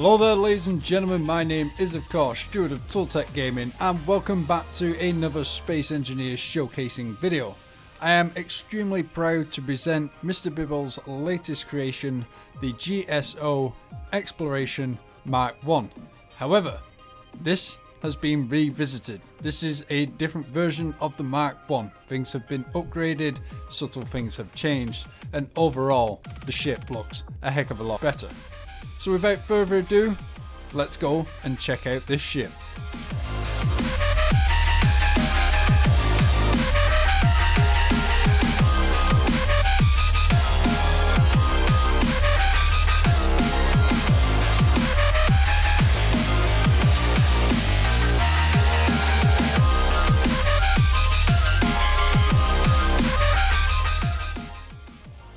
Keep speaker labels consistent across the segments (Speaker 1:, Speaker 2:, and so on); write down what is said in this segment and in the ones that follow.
Speaker 1: Hello there ladies and gentlemen, my name is of course Stuart of Tooltech Gaming and welcome back to another Space Engineers showcasing video. I am extremely proud to present Mr.Bibbles' latest creation, the G.S.O Exploration Mk-I. However, this has been revisited. This is a different version of the Mk-I. Things have been upgraded, subtle things have changed, and overall the ship looks a heck of a lot better. So without further ado, let's go and check out this ship.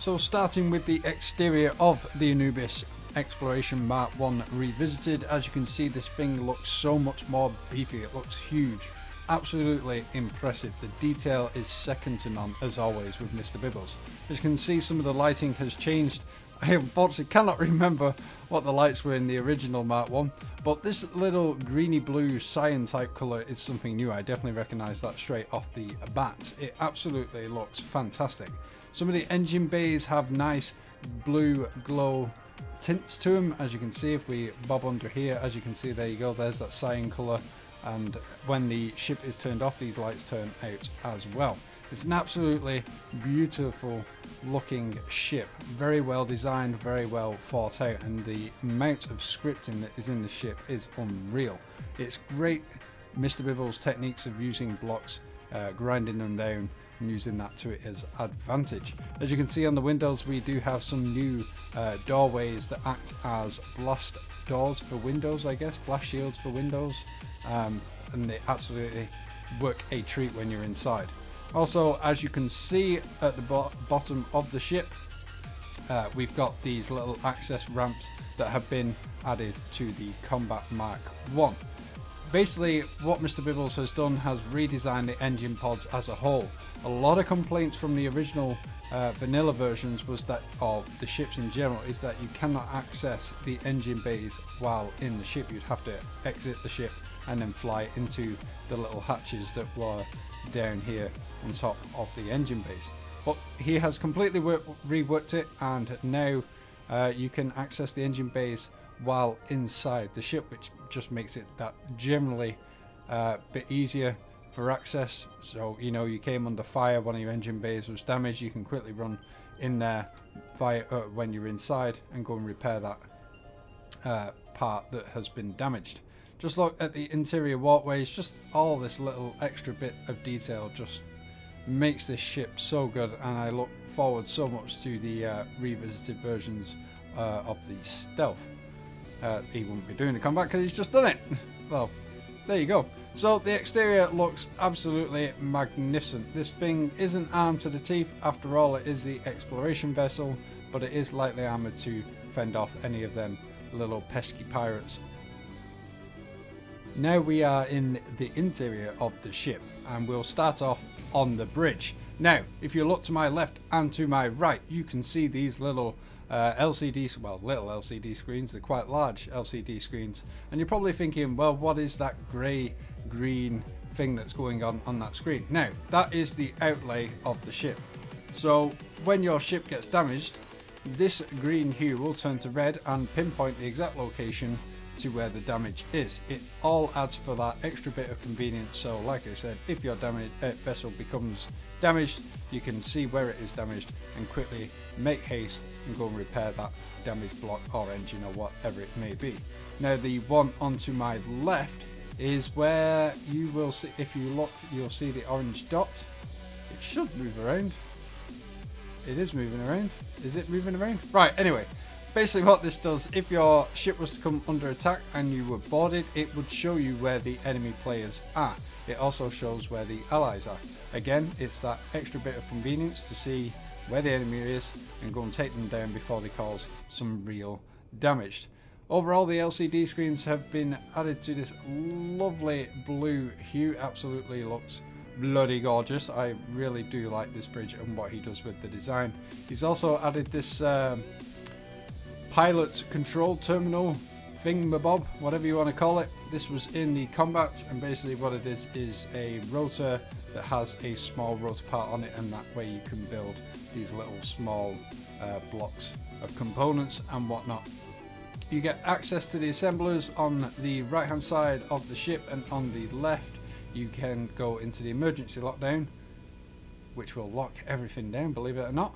Speaker 1: So starting with the exterior of the Anubis Exploration Mk-I revisited, as you can see this thing looks so much more beefy, it looks huge, absolutely impressive. The detail is second to none as always with Mr.Bibbles. As you can see, some of the lighting has changed. I unfortunately cannot remember what the lights were in the original Mk-I, but this little greeny blue cyan type colour is something new. I definitely recognise that straight off the bat. It absolutely looks fantastic. Some of the engine bays have nice blue glow tints to them, as you can see. If we bob under here, as you can see, there you go, there's that cyan colour, and when the ship is turned off these lights turn out as well. It's an absolutely beautiful looking ship, very well designed, very well thought out, and the amount of scripting that is in the ship is unreal. It's great Mr.Bibbles' techniques of using blocks, grinding them down and using that to its advantage. As you can see on the windows, we do have some new doorways that act as blast doors for windows, I guess, blast shields for windows, and they absolutely work a treat when you're inside. Also, as you can see at the bottom of the ship, we've got these little access ramps that have been added to the Combat Mk-I. Basically, what Mr.Bibbles has done has redesigned the engine pods as a whole. A lot of complaints from the original vanilla versions was that, or the ships in general, is that you cannot access the engine bays while in the ship. You'd have to exit the ship and then fly into the little hatches that were down here on top of the engine bays. But he has completely reworked it, and now you can access the engine bays while inside the ship, which just makes it that generally a bit easier for access. So, you know, you came under fire, one of your engine bays was damaged, you can quickly run in there via, when you're inside, and go and repair that part that has been damaged. Just look at the interior walkways, just all this little extra bit of detail just makes this ship so good, and I look forward so much to the revisited versions of the Stealth. He wouldn't be doing the combat because he's just done it. Well, there you go. So the exterior looks absolutely magnificent. This thing isn't armed to the teeth. After all, it is the exploration vessel, but it is lightly armoured to fend off any of them little pesky pirates. Now we are in the interior of the ship, and we'll start off on the bridge. Now, if you look to my left and to my right, you can see these little LCD, well, little LCD screens. They're quite large LCD screens, and you're probably thinking, well, what is that grey green thing that's going on that screen? Now, that is the outlay of the ship. So when your ship gets damaged, this green hue will turn to red and pinpoint the exact location to where the damage is. It all adds for that extra bit of convenience. So like I said, if your vessel becomes damaged, you can see where it is damaged and quickly make haste and go and repair that damaged block or engine or whatever it may be. Now the one onto my left is where you will see, if you look, you'll see the orange dot. It should move around. It is moving around. Is it moving around? Right, anyway. Basically what this does, if your ship was to come under attack and you were boarded, it would show you where the enemy players are. It also shows where the allies are. Again, it's that extra bit of convenience to see where the enemy is and go and take them down before they cause some real damage. Overall, the LCD screens have been added to this lovely blue hue. Absolutely looks bloody gorgeous. I really do like this bridge and what he does with the design. He's also added this pilot control terminal thingamabob, whatever you want to call it. This was in the combat, and basically what it is a rotor that has a small rotor part on it, and that way you can build these little small blocks of components and whatnot. You get access to the assemblers on the right hand side of the ship, and on the left you can go into the emergency lockdown, which will lock everything down, believe it or not.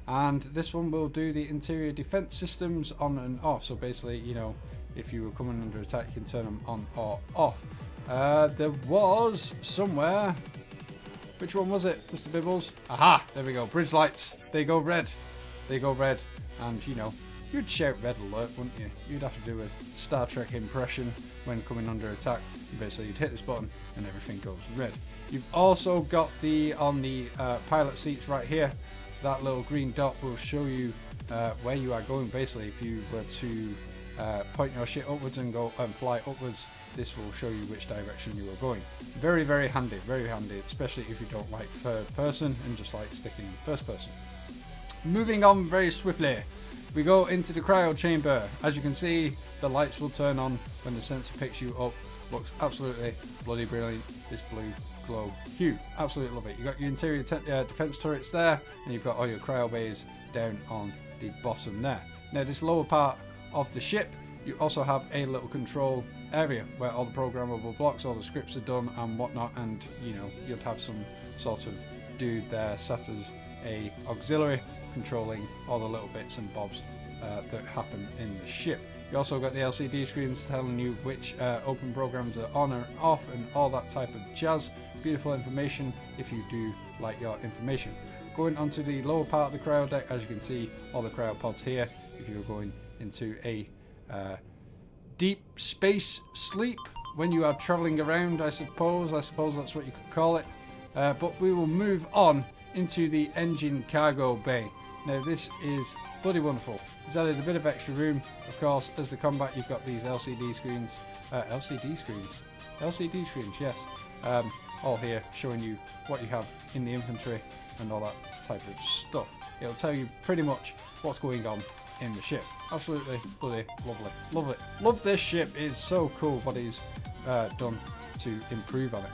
Speaker 1: And this one will do the interior defense systems on and off. So basically, you know, if you were coming under attack, you can turn them on or off. There was somewhere, which one was it, Mr. Bibbles? Aha, there we go, bridge lights. They go red. They go red. And, you know, you'd shout red alert, wouldn't you? You'd have to do a Star Trek impression when coming under attack. Basically, you'd hit this button and everything goes red. You've also got on the pilot seats right here, that little green dot will show you where you are going. Basically, if you were to point your ship upwards and go and fly upwards, this will show you which direction you are going. Very, very handy, especially if you don't like third person and just like sticking first person. Moving on very swiftly, we go into the cryo chamber. As you can see, the lights will turn on when the sensor picks you up. Looks absolutely bloody brilliant, this blue glow hue. Absolutely love it. You've got your interior defense turrets there, and you've got all your cryo bays down on the bottom there. Now, this lower part of the ship, you also have a little control area where all the programmable blocks, all the scripts are done and whatnot, and you know, you'd have some sort of dude there sat as a auxiliary controlling all the little bits and bobs that happen in the ship. You also got the LCD screens telling you which open programs are on or off and all that type of jazz. Beautiful information if you do like your information. Going onto the lower part of the cryo deck, as you can see, all the cryopods here. If you're going into a deep space sleep when you are traveling around, I suppose that's what you could call it. But we will move on into the engine cargo bay. Now, this is bloody wonderful. It's added a bit of extra room. Of course, as the combat, you've got these LCD screens, yes, all here showing you what you have in the inventory and all that type of stuff. It'll tell you pretty much what's going on in the ship. Absolutely bloody lovely. Love it. Love this ship. It's so cool what he's done to improve on it.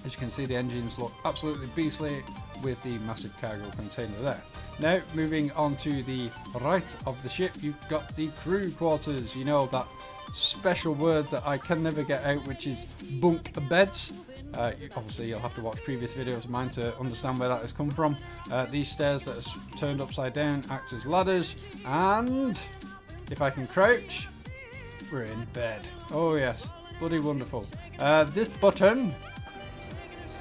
Speaker 1: As you can see, the engines look absolutely beastly with the massive cargo container there. Now, moving on to the right of the ship, you've got the crew quarters. You know, that special word that I can never get out, which is bunk beds. Obviously, you'll have to watch previous videos of mine to understand where that has come from. These stairs that are turned upside down act as ladders, and if I can crouch, we're in bed. Oh yes, bloody wonderful. This button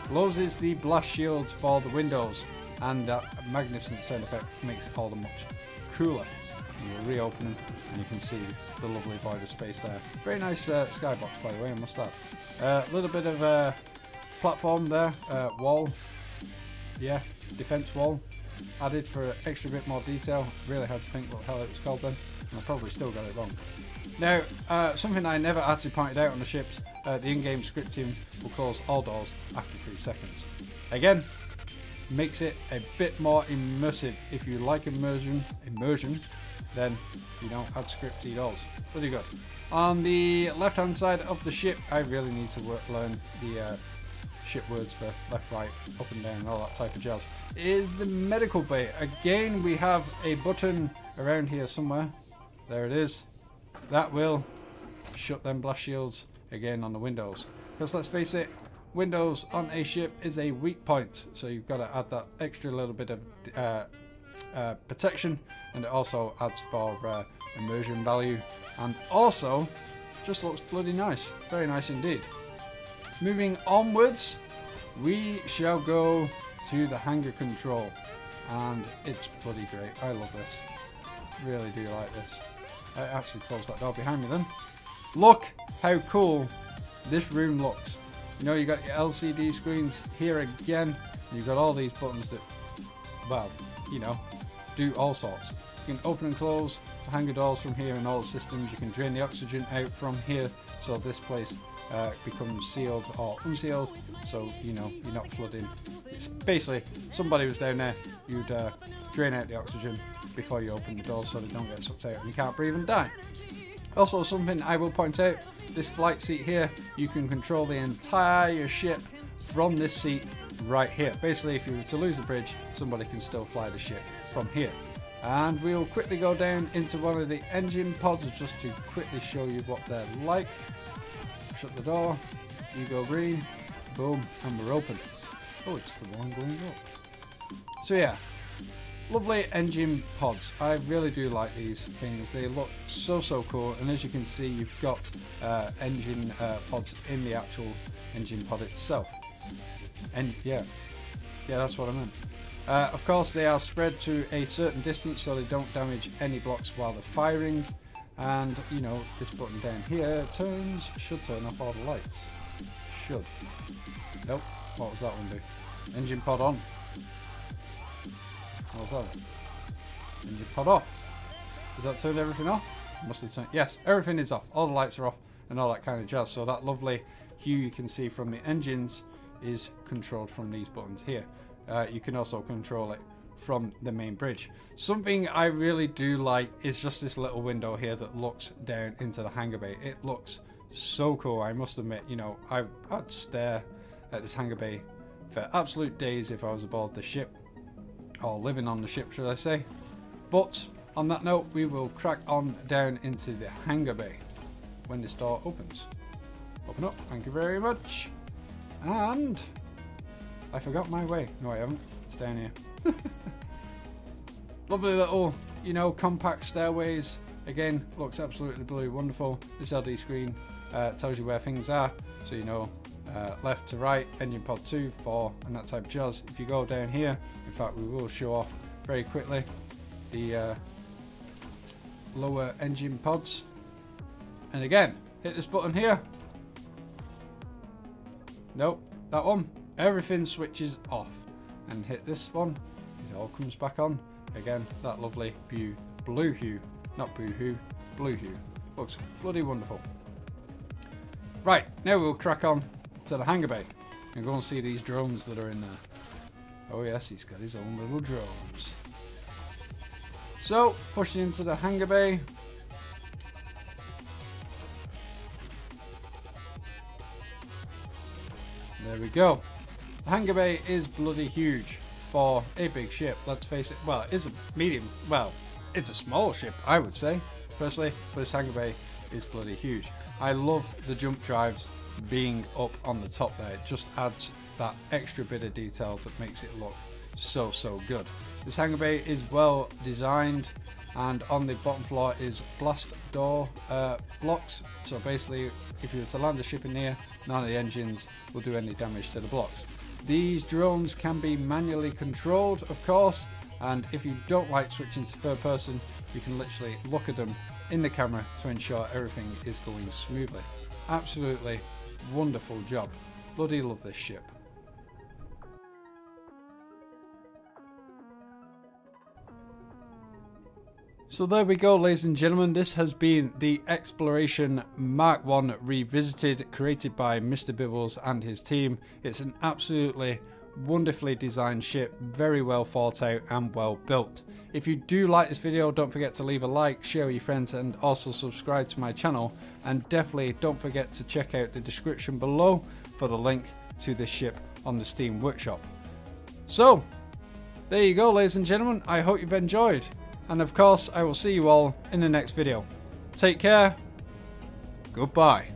Speaker 1: closes the blast shields for the windows, and that magnificent sound effect makes it all the much cooler. And you reopen them and you can see the lovely void of space there. Very nice skybox, by the way, I must add. A little bit of platform there, wall, yeah, defense wall added for an extra bit more detail. Really had to think what the hell it was called then, and I probably still got it wrong. Now, something I never actually pointed out on the ships, the in-game scripting will close all doors after 3 seconds. Again, makes it a bit more immersive. If you like immersion, then you don't add scripty doors. Pretty good. On the left-hand side of the ship, I really need to learn the ship words for left, right, up and down, all that type of jazz. Is the medical bay. Again, we have a button around here somewhere. There it is. That will shut them blast shields again on the windows. Because let's face it, windows on a ship is a weak point, so you've got to add that extra little bit of protection, and it also adds for immersion value, and also just looks bloody nice. Very nice indeed. Moving onwards, we shall go to the hangar control, and it's bloody great. I love this. Really do like this. I actually closed that door behind me then. Look how cool this room looks. You know, you got your LCD screens here again, and you've got all these buttons that, well, you know, do all sorts. You can open and close the hangar doors from here in all the systems. You can drain the oxygen out from here, so this place becomes sealed or unsealed, so you know you're not flooding. It's basically, somebody was down there, you'd drain out the oxygen before you open the doors so they don't get sucked out and you can't breathe and die. Also, something I will point out, this flight seat here, you can control the entire ship from this seat right here. Basically, if you were to lose the bridge, somebody can still fly the ship from here. And we'll quickly go down into one of the engine pods just to quickly show you what they're like. Shut the door, you go green, boom, and we're open. Oh, it's the one going up. So yeah, lovely engine pods. I really do like these things. They look so cool, and as you can see, you've got engine pods in the actual engine pod itself. And yeah, that's what I meant. Of course, they are spread to a certain distance so they don't damage any blocks while they're firing. And you know, this button down here should turn off all the lights. Should. Nope. What was that one do? Engine pod on. What was that? Engine pod off. Does that turn everything off? Must have turned. Yes, everything is off. All the lights are off and all that kind of jazz. So that lovely hue you can see from the engines is controlled from these buttons here. You can also control it from the main bridge. Something I really do like is just this little window here that looks down into the hangar bay. It looks so cool, I must admit. You know, I'd stare at this hangar bay for absolute days if I was aboard the ship, or living on the ship, should I say. But on that note, we will crack on down into the hangar bay when this door opens. Open up, thank you very much. And I forgot my way. No, I haven't. It's down here. Lovely little, you know, compact stairways. Again, looks absolutely bloody wonderful. This LD screen tells you where things are, so you know left to right, engine pod 2, 4, and that type of jazz. If you go down here, in fact, we will show off very quickly the lower engine pods. And again, hit this button here. Nope, that one. Everything switches off. And hit this one, it all comes back on. Again, that lovely blue hue, not boo-hoo, blue hue. Looks bloody wonderful. Right, now we'll crack on to the hangar bay and go and see these drones that are in there. Oh yes, he's got his own little drones. So, pushing into the hangar bay. There we go. The hangar bay is bloody huge for a big ship, let's face it. Well, it's a medium, well, it's a small ship, I would say, personally, but this hangar bay is bloody huge. I love the jump drives being up on the top there. It just adds that extra bit of detail that makes it look so good. This hangar bay is well designed, and on the bottom floor is blast door blocks. So basically, if you were to land a ship in here, none of the engines will do any damage to the blocks. These drones can be manually controlled, of course, and if you don't like switching to third person, you can literally look at them in the camera to ensure everything is going smoothly. Absolutely wonderful job. Bloody love this ship. So there we go, ladies and gentlemen. This has been the Exploration Mk-I Revisited, created by Mr.Bibbles and his team. It's an absolutely wonderfully designed ship, very well thought out and well built. If you do like this video, don't forget to leave a like, share with your friends, and also subscribe to my channel. And definitely don't forget to check out the description below for the link to this ship on the Steam Workshop. So there you go, ladies and gentlemen. I hope you've enjoyed. And of course, I will see you all in the next video. Take care. Goodbye.